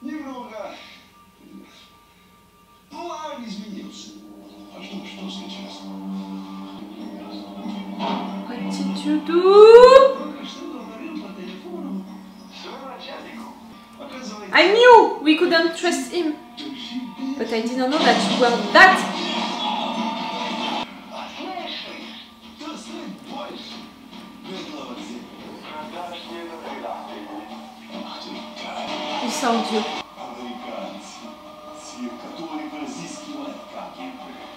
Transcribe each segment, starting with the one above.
Немного план изменился. А что случилось? What did you do? I knew we couldn't trust him, but I didn't know that you were that. He saw you.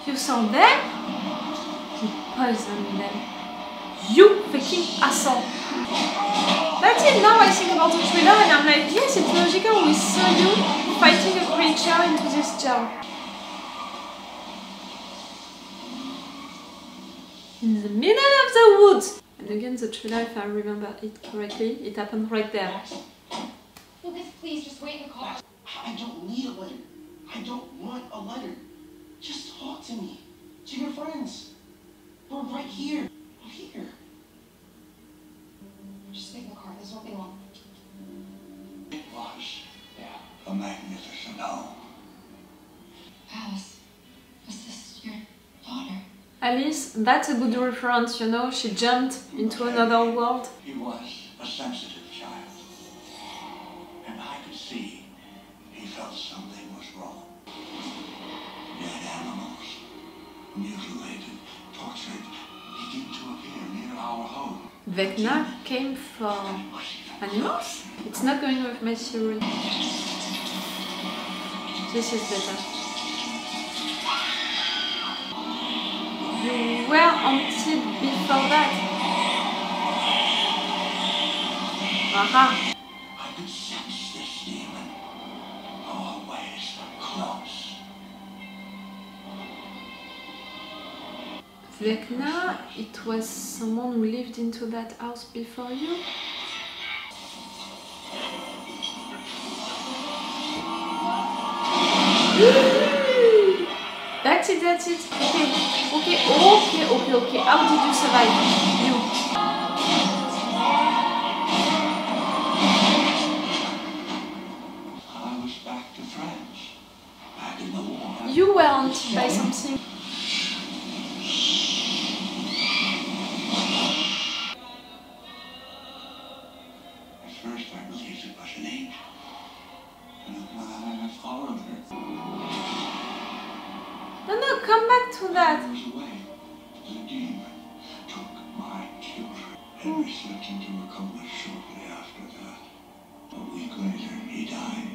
You saw them? You poisoned them. You fucking asshole. That's it, now I think about the thriller and I'm like, yes, it's logical, we saw you fighting a creature into this jar. In the middle of the woods! And again, the thriller, if I remember it correctly, it happened right there. Lucas, please, just wait in the car. I don't need a letter. I don't want a letter. Just talk to me. To your friends. We're right here. I'm here. Just wait in the car, this won't be long. It was, yeah, a magnificent home. Alice, was this your daughter? Alice, that's a good reference, you know, she jumped into another world. He was a sensitive child. And I could see he felt something was wrong. Dead animals, mutilated, tortured, begin to appear near our home. Vecna came from animals? It's not going with my theory. This is better. You were haunted before that. Aha! I could sense this demon. Always close. Vecna, it was someone who lived into that house before you? That's it, that's it. Okay. How did you survive? You. I was back to France. Back in the war. You were haunted by something. At first I believed it was an angel. And I followed her. No, come back to that. I was away. The demon took my children. Henry slipped into a coma shortly after that. A week later, he died.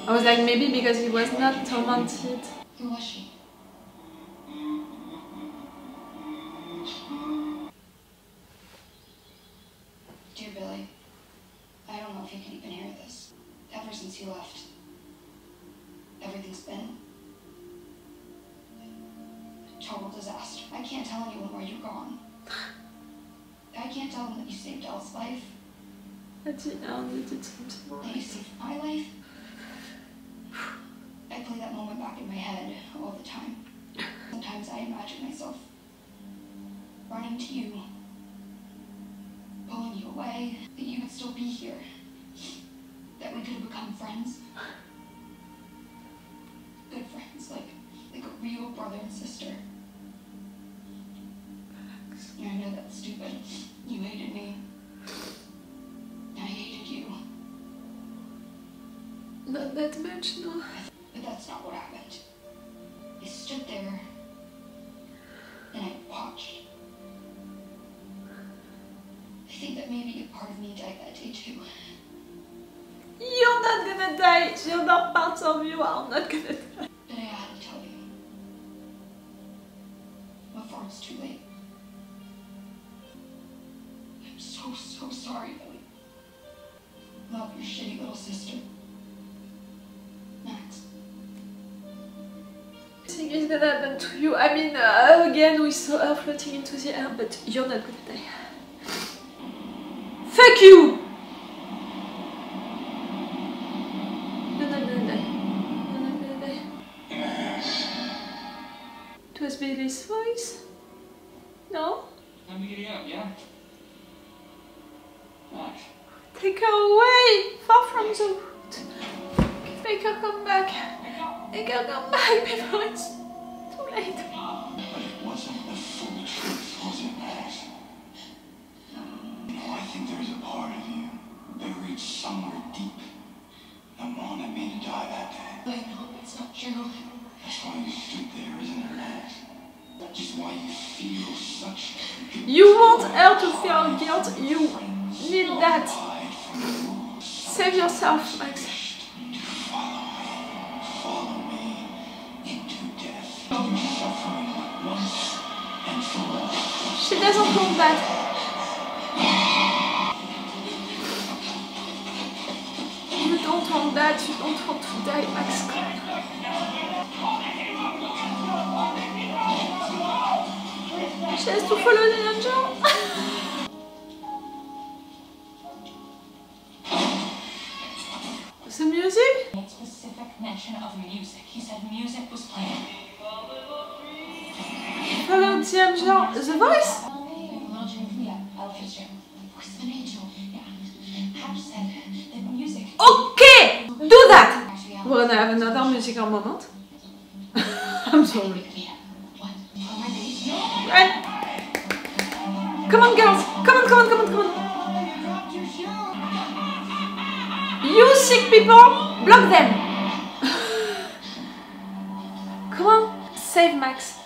I was like, maybe because he was not tormented. Who was she? Dear Billy, I don't know if you can even hear this. Ever since you left, everything's been a total disaster. I can't tell anyone where you're gone. I can't tell them that you saved Elle's life, I did something. that you saved my life. I play that moment back in my head all the time. Sometimes I imagine myself running to you, pulling you away, that you would still be here, that we could have become friends. Good friends, like a real brother and sister. Yeah, I know that's stupid. You hated me. I hated you. Not that much, no. But that's not what happened. I stood there and I watched. I think that maybe a part of me died that day too. You're not gonna die. You're not part of you. I'm not gonna die. But I had to tell you. Before it's too late. I'm so sorry, Billy. Love your shitty little sister. Max. I think it's gonna happen to you. I mean, again, we saw her floating into the air, but you're not gonna die. Fuck you! You're not gonna die. You're not gonna die. Yes. It was Billy's voice? No? Time to get out, yeah? Max. Take her away, far from the root. Make her come back. Make her come back before it's too late. But it wasn't the full truth, was it, Max? You know, I think there's a part of you buried somewhere deep. The mom that made you die that day. I know it's not true. That's why you stood there, isn't it, Max? Just why you feel such... You want her to feel guilt. You need that. Save yourself, Max. Follow me into death. You're suffering once and for all. She doesn't want that. You don't want that. You don't want to die, Max. She has to follow the angel. The music? Made specific mention of music. He said music was playing. Follow the angel. The voice? Okay! Do that! We're gonna have another musical moment. I'm sorry. Right. Come on, girls! Come on, come on, come on, come on! You sick people! Block them! Come on! Save Max.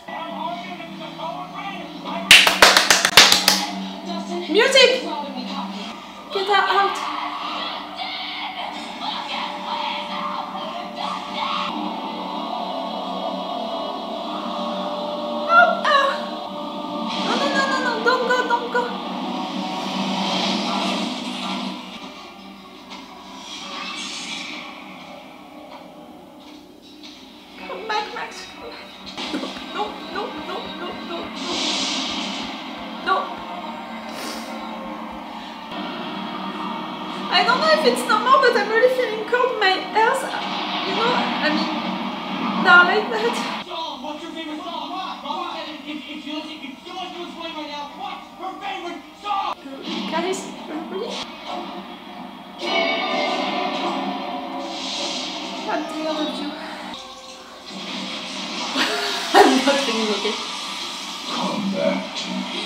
Music! Get her out! Don't go. Come back, Max. No. I don't know if it's normal, but I'm really feeling cold. My ears, you know, I mean, they're like that. What's your favorite song? If you like to explain right now, what's your favorite song? Guys, really? How dare of you? I'm not feeling okay. Come back to me.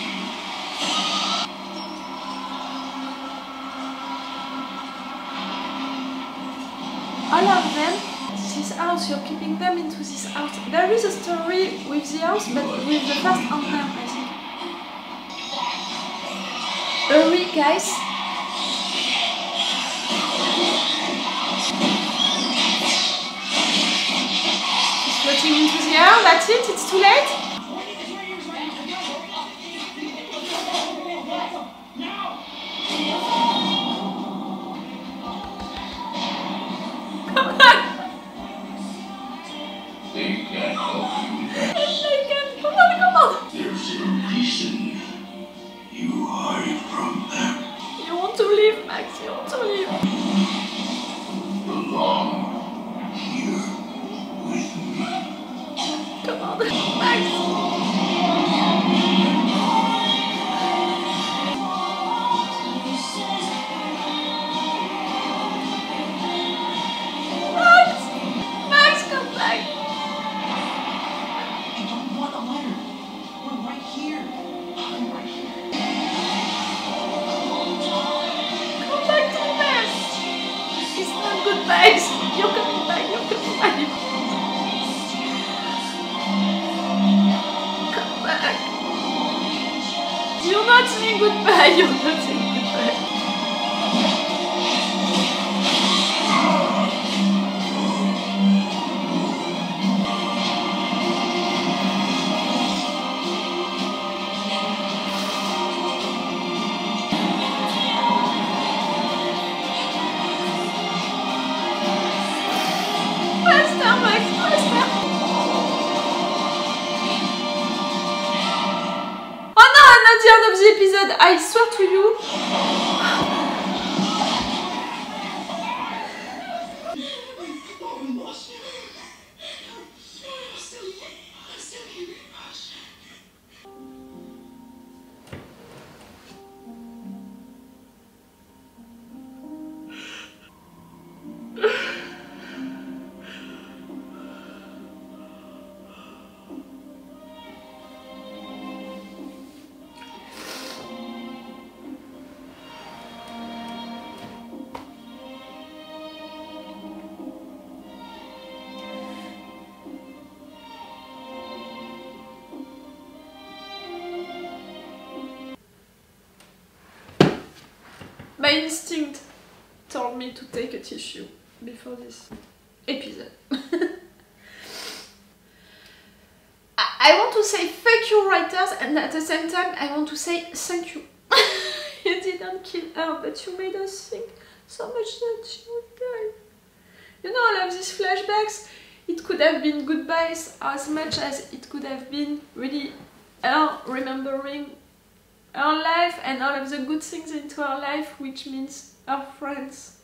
All of them, this house, you're keeping them into this house. There is a story with the house, but with the first owner, I think. Hurry, guys. She's floating into the air, that's it, it's too late. Come back! They can't help you, Max. I can't. Come on. There's a reason you hide from them. You want to leave, Max, you want to leave. Belong here with me. Come on, Max. Max, come back. I don't want a letter. We're right here. I'm right here. Come back to Max. It's not good, Max. You're coming back, Come back. You're not saying goodbye, you're not saying goodbye. Faster, Max, faster. Oh no, I'm not the end of the episode, I swear to you. We lost you. Still here. My instinct told me to take a tissue before this episode. I want to say fuck you writers, and at the same time I want to say thank you. You didn't kill her, but you made us think so much that she would die. You know, all of these flashbacks, it could have been goodbyes as much as it could have been really her remembering her life and all of the good things into her life, which means her friends.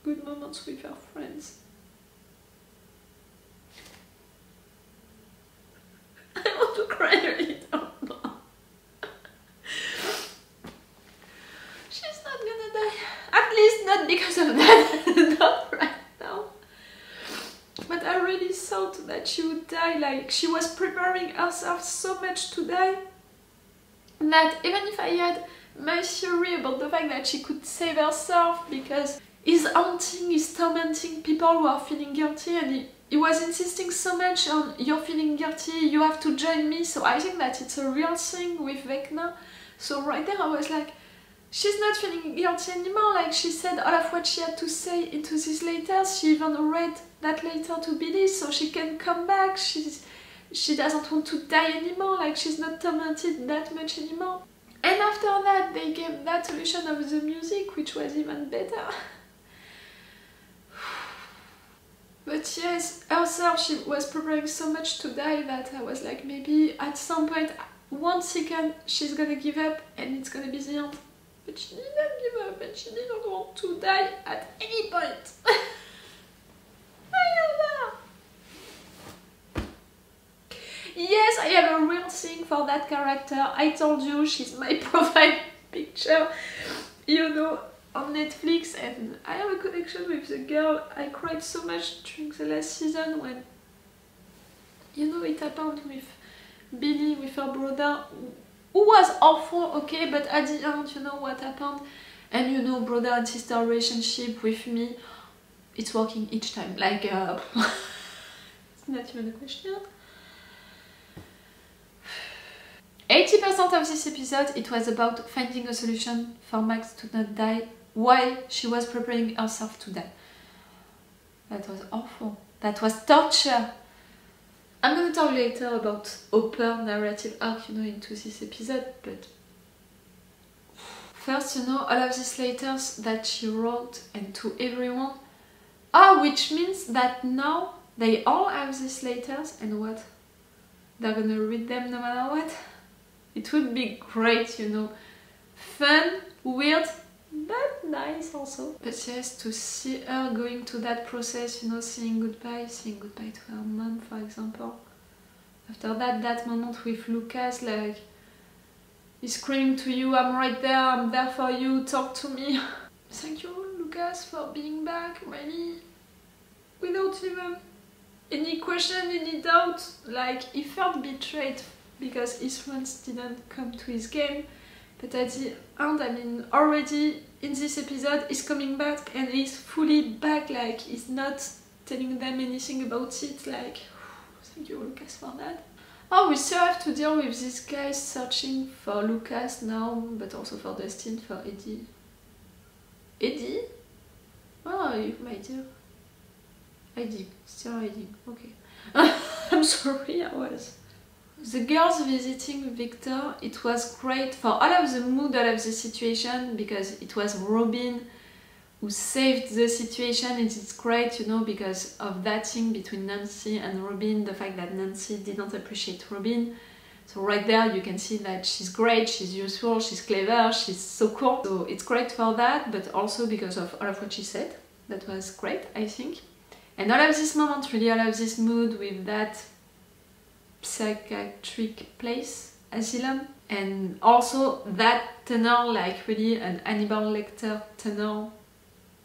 Good moments with her friends. I want to cry a little more. She's not gonna die. At least not because of that. Not right now. But I really thought that she would die. Like, she was preparing herself so much to die that even if I had my theory about the fact that she could save herself because he's haunting, he's tormenting people who are feeling guilty, and he was insisting so much on you're feeling guilty, you have to join me. So I think that it's a real thing with Vecna. So right there I was like, she's not feeling guilty anymore. Like, she said all of what she had to say into these letters. She even read that letter to Billy so she can come back. She doesn't want to die anymore. Like, she's not tormented that much anymore. And after that they gave that solution of the music, which was even better. But yes, herself, she was preparing so much to die that I was like, maybe at some point, 1 second, she's gonna give up and it's gonna be the end. But she didn't give up and she didn't want to die at any point. I love her. Yes, I have a real thing for that character. I told you, she's my profile picture, you know, on Netflix, and I have a connection with the girl. I cried so much during the last season when, you know, it happened with Billy, with her brother, who was awful, okay, but at the end, you know what happened, and you know, brother and sister relationship with me, it's working each time, like, it's not even a question. 80% of this episode, it was about finding a solution for Max to not die while she was preparing herself to die. That was awful. That was torture. I'm gonna talk later about Hopper narrative arc, you know, into this episode, but first, you know, all of these letters that she wrote and to everyone, which means that now they all have these letters, and what? They're gonna read them no matter what? It would be great, you know, fun, weird, but nice also. But yes, to see her going to that process, you know, saying goodbye to her mom, for example. After that, that moment with Lucas, like, he's screaming to you, I'm right there, I'm there for you, talk to me. Thank you, Lucas, for being back, really, without even any question, any doubt. Like, he felt betrayed because his friends didn't come to his game, but at the end, I mean, already in this episode, he's coming back and he's fully back, like, he's not telling them anything about it, like, thank you, Lucas, for that. Oh, we still have to deal with these guys searching for Lucas now, but also for Dustin, for Eddie. Eddie? Oh, my dear. Eddie, still hiding, okay. I'm sorry, I was. The girls visiting Victor, it was great for all of the mood, all of the situation, because it was Robin who saved the situation, and it's great, you know, because of that thing between Nancy and Robin, the fact that Nancy didn't appreciate Robin. So right there you can see that she's great, she's useful, she's clever, she's so cool. So it's great for that, but also because of all of what she said. That was great, I think. And all of this moment, really all of this mood with that psychiatric place, asylum, and also that tunnel, like really an Hannibal Lecter tunnel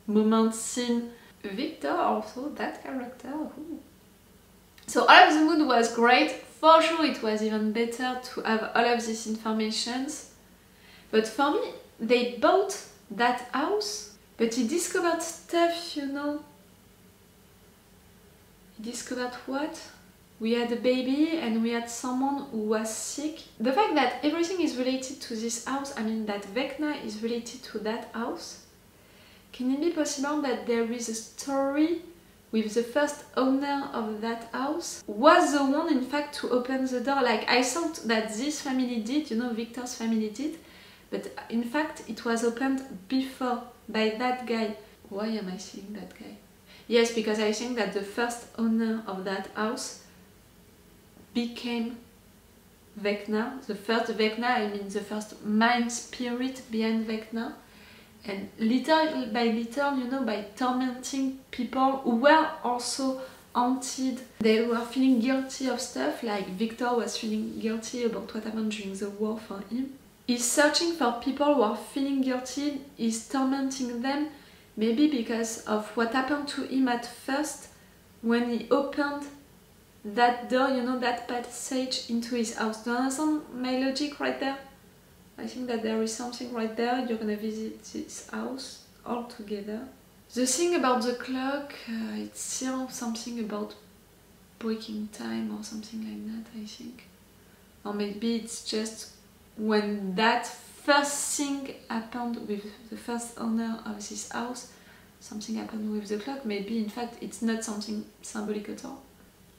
moment scene. Victor also, that character. Ooh. So all of the mood was great. For sure it was even better to have all of these informations. But for me, they bought that house, but he discovered stuff, you know. He discovered what? we had a baby and we had someone who was sick. The fact that everything is related to this house, I mean that Vecna is related to that house, can it be possible that there is a story with the first owner of that house was the one in fact to open the door? Like I thought that this family did, you know, Victor's family did, but in fact it was opened before by that guy. Why am I saying that guy? Yes, because I think that the first owner of that house became Vecna. The first Vecna, I mean the first mind spirit behind Vecna. And little by little, you know, by tormenting people who were also haunted. They were feeling guilty of stuff, like Victor was feeling guilty about what happened during the war for him. He's searching for people who are feeling guilty, he's tormenting them, maybe because of what happened to him at first when he opened that door, you know, that passage into his house. Do you understand my logic right there? I think that there is something right there. You're gonna visit this house all together. The thing about the clock, it's still something about breaking time or something like that, I think. Or maybe it's just when that first thing happened with the first owner of this house, something happened with the clock. Maybe in fact it's not something symbolic at all.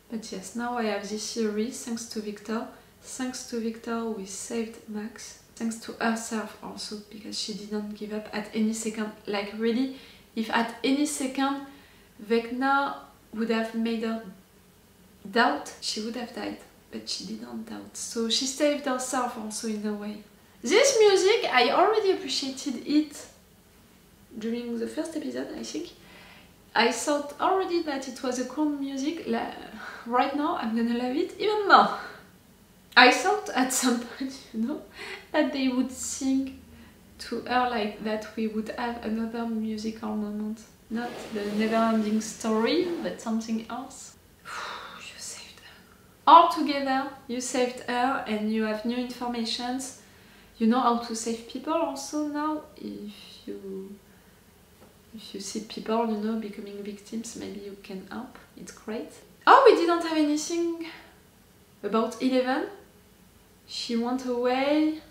But yes, now I have this theory, thanks to Victor. Thanks to Victor, we saved Max. Thanks to herself also, because she didn't give up at any second. Like really, if at any second Vecna would have made her doubt, she would have died. But she didn't doubt. So she saved herself also in a way. This music, I already appreciated it during the first episode, I think. I thought already that it was a cool music. Right now, I'm gonna love it even more. I thought at some point, you know, that they would sing to her like that we would have another musical moment. Not the never-ending story, but something else. You saved her. All together, you saved her and you have new informations. You know how to save people also now. If you see people, you know, becoming victims, maybe you can help. It's great. Oh, we didn't have anything about 11. She went away.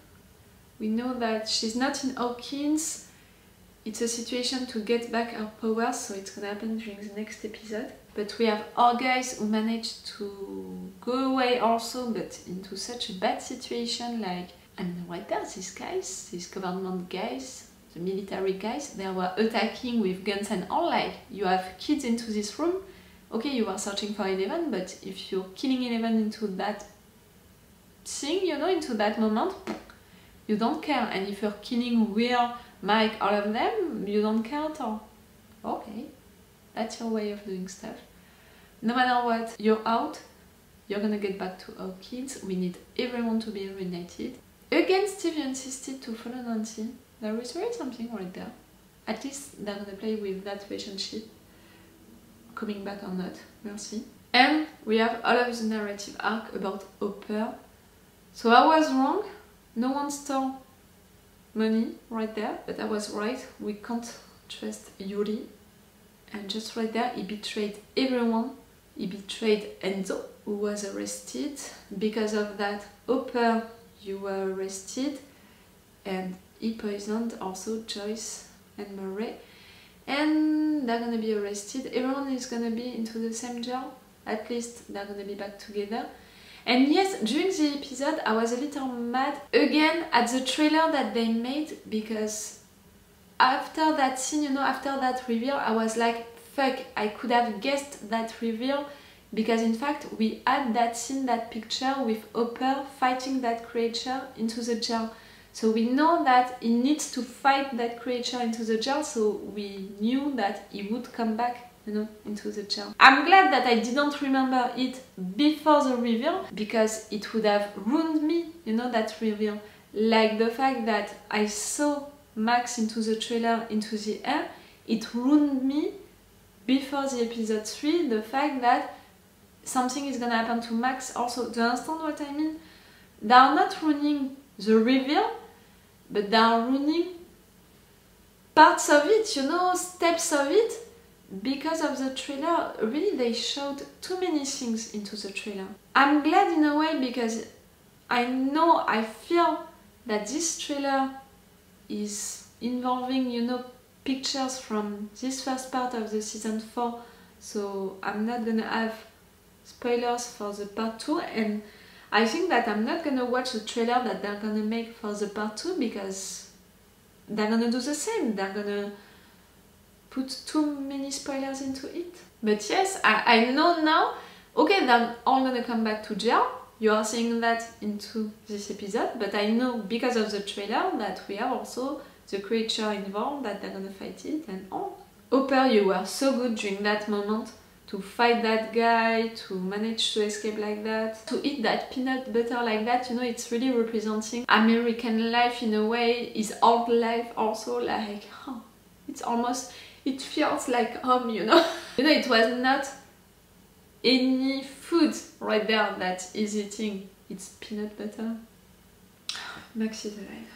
We know that she's not in Hawkins. It's a situation to get back her power, so it's gonna happen during the next episode. But we have our guys who managed to go away also, but into such a bad situation. Like, I mean, right there, these guys, these government guys, the military guys, they were attacking with guns and all. Like, you have kids into this room. Okay, you are searching for 11, but if you're killing 11 into that thing, you know, into that moment, you don't care. And if you're killing Will, Mike, all of them, you don't care at all. Okay, that's your way of doing stuff. No matter what, you're out, you're gonna get back to our kids. We need everyone to be reunited. Again, Steve insisted to follow Nancy. There is really something right there. At least they're gonna play with that relationship, coming back or not, we'll see. And we have all of the narrative arc about Hopper. So I was wrong, no one stole money right there, but I was right, we can't trust Yuri. And just right there, he betrayed everyone. He betrayed Enzo, who was arrested. Because of that, Hopper, you were arrested. And he poisoned also Joyce and Murray. And they're gonna be arrested. Everyone is gonna be into the same jail. At least they're gonna be back together. And yes, during the episode I was a little mad again at the trailer that they made, because after that scene, you know, after that reveal, I was like, fuck, I could have guessed that reveal, because in fact we had that scene, that picture with Hopper fighting that creature into the jail. So we know that he needs to fight that creature into the jail, so we knew that he would come back, you know, into the jail. I'm glad that I didn't remember it before the reveal, because it would have ruined me, you know, that reveal. Like the fact that I saw Max into the trailer, into the air, it ruined me before the episode 3, the fact that something is gonna happen to Max also. Do you understand what I mean? They are not ruining the reveal, but they are ruining parts of it, you know, steps of it, because of the trailer, really they showed too many things into the trailer. I'm glad in a way because I feel that this trailer is involving, you know, pictures from this first part of the season 4, so I'm not gonna have spoilers for the part 2, and I think that I'm not gonna watch the trailer that they're gonna make for the part 2 because they're gonna do the same, they're gonna put too many spoilers into it. But yes, I know now, okay, they're all gonna come back to jail. You are seeing that into this episode, but I know because of the trailer that we have also the creature involved, that they're gonna fight it and all. Hopper, you were so good during that moment to fight that guy, to manage to escape like that, to eat that peanut butter like that, you know, it's really representing American life in a way, his old life also, like, oh, it's almost, it feels like home, you know. You know, it was not any food right there that he's eating, it's peanut butter. Max is alive.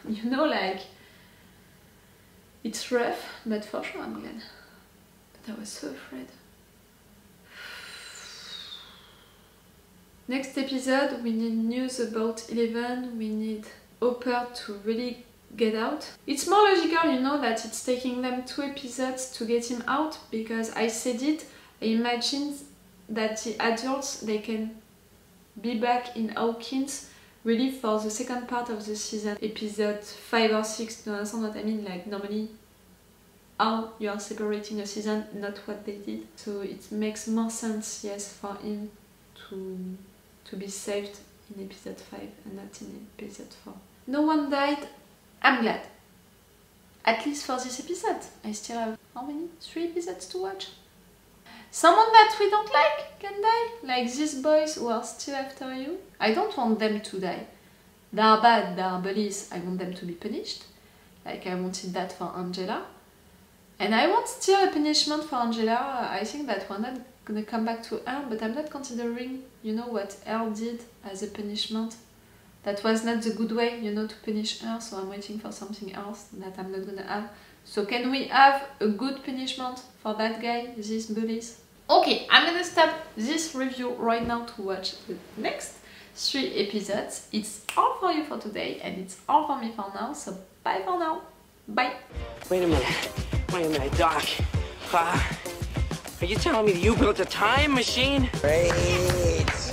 You know, like, it's rough, but for sure I'm glad. But I was so afraid. Next episode, we need news about 11, we need Hopper to really get out. It's more logical, you know, that it's taking them 2 episodes to get him out, because I said it, I imagined that the adults, they can be back in Hawkins really for the second part of the season, episode 5 or 6, do you understand what I mean? Like, normally how you are separating a season, not what they did. So it makes more sense, yes, for him to be saved in episode 5 and not in episode 4. No one died, I'm glad. At least for this episode. I still have, how many? 3 episodes to watch. Someone that we don't like can die, like these boys who are still after you. I don't want them to die. They are bad, they are bullies, I want them to be punished. Like I wanted that for Angela. And I want still a punishment for Angela. I think that we're not gonna come back to her, but I'm not considering, you know, what Elle did as a punishment. That was not the good way, you know, to punish her, so I'm waiting for something else that I'm not gonna have. So can we have a good punishment for that guy, these bullies? Okay, I'm gonna stop this review right now to watch the next 3 episodes. It's all for you for today, and it's all for me for now, so bye for now. Bye. Wait a minute, Doc. Are you telling me that you built a time machine? Great.